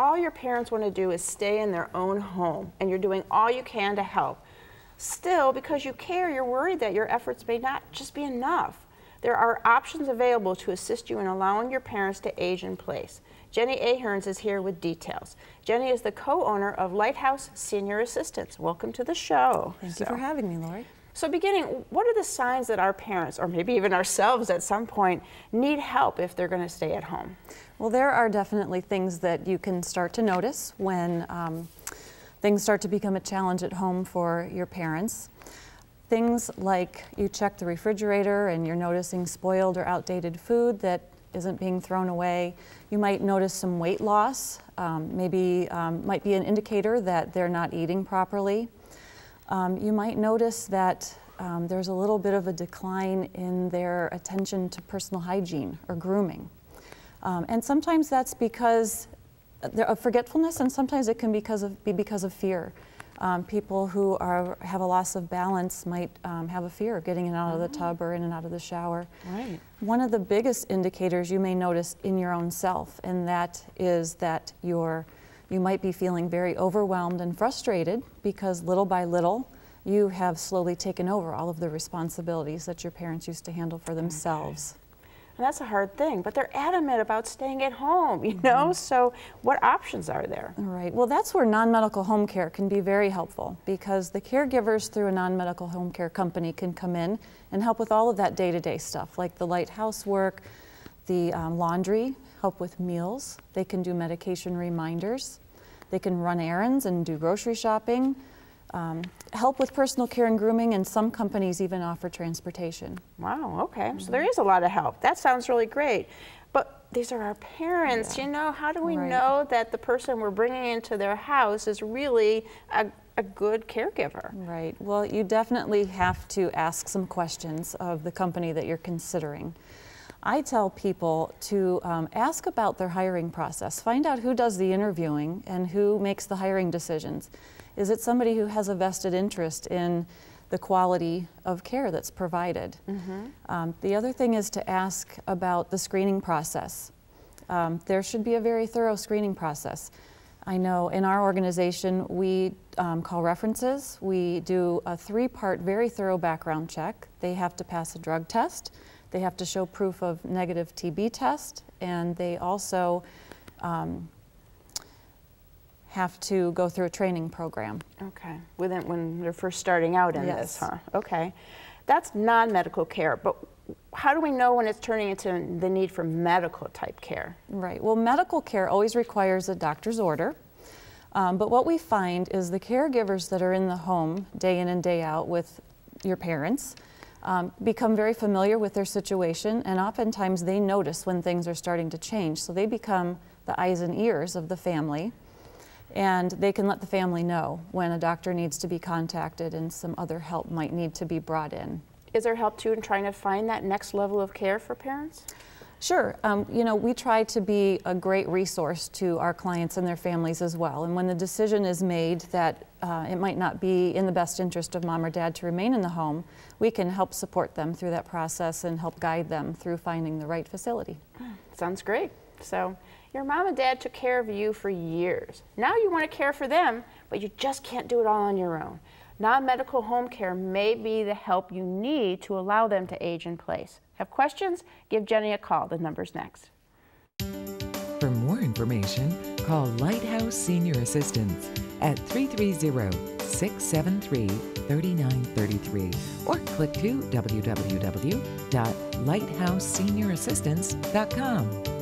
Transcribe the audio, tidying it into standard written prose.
all your parents want to do is stay in their own home, and you're doing all you can to help. Still, because you care, you're worried that your efforts may not just be enough. There are options available to assist you in allowing your parents to age in place. Jenny Aherns is here with details. Jenny is the co-owner of Lighthouse Senior Assistance. Welcome to the show. Thank you for having me, Lori. So beginning, what are the signs that our parents, or maybe even ourselves at some point, need help if they're going to stay at home? Well, there are definitely things that you can start to notice when things start to become a challenge at home for your parents. Things like you check the refrigerator and you're noticing spoiled or outdated food that isn't being thrown away. You might notice some weight loss. Might be an indicator that they're not eating properly. You might notice that there's a little bit of a decline in their attention to personal hygiene or grooming. And sometimes that's because of forgetfulness, and sometimes it can be because of fear. People who have a loss of balance might have a fear of getting in and out of the tub or in and out of the shower. Right. One of the biggest indicators you may notice in your own self, and that is that you might be feeling very overwhelmed and frustrated because little by little you have slowly taken over all of the responsibilities that your parents used to handle for themselves. And that's a hard thing, but they're adamant about staying at home, you know? So what options are there? Right. Well, that's where non-medical home care can be very helpful, because the caregivers through a non-medical home care company can come in and help with all of that day-to-day stuff, like the Lighthouse work, the laundry, help with meals. They can do medication reminders. They can run errands and do grocery shopping. Help with personal care and grooming, and some companies even offer transportation. Wow, okay. So there is a lot of help. That sounds really great. But these are our parents, you know, how do we know that the person we're bringing into their house is really a good caregiver? Right. Well, you definitely have to ask some questions of the company that you're considering. I tell people to ask about their hiring process. Find out who does the interviewing and who makes the hiring decisions. Is it somebody who has a vested interest in the quality of care that's provided? The other thing is to ask about the screening process. There should be a very thorough screening process. I know in our organization we call references. We do a 3-part very thorough background check. They have to pass a drug test. They have to show proof of negative TB test, and they also have to go through a training program. Okay, when they're first starting out in this, huh? Okay, that's non-medical care, but how do we know when it's turning into the need for medical type care? Right, well, medical care always requires a doctor's order, but what we find is the caregivers that are in the home day in and day out with your parents become very familiar with their situation, and oftentimes they notice when things are starting to change, so they become the eyes and ears of the family. And they can let the family know when a doctor needs to be contacted and some other help might need to be brought in. Is there help too in trying to find that next level of care for parents? Sure. You know, we try to be a great resource to our clients and their families as well. And when the decision is made that it might not be in the best interest of mom or dad to remain in the home, we can help support them through that process and help guide them through finding the right facility. Sounds great. So your mom and dad took care of you for years. Now you want to care for them, but you just can't do it all on your own. Non-medical home care may be the help you need to allow them to age in place. Have questions? Give Jenny a call. The number's next. For more information, call Lighthouse Senior Assistance at 330-673-3933 or click to www.lighthouseseniorassistance.com.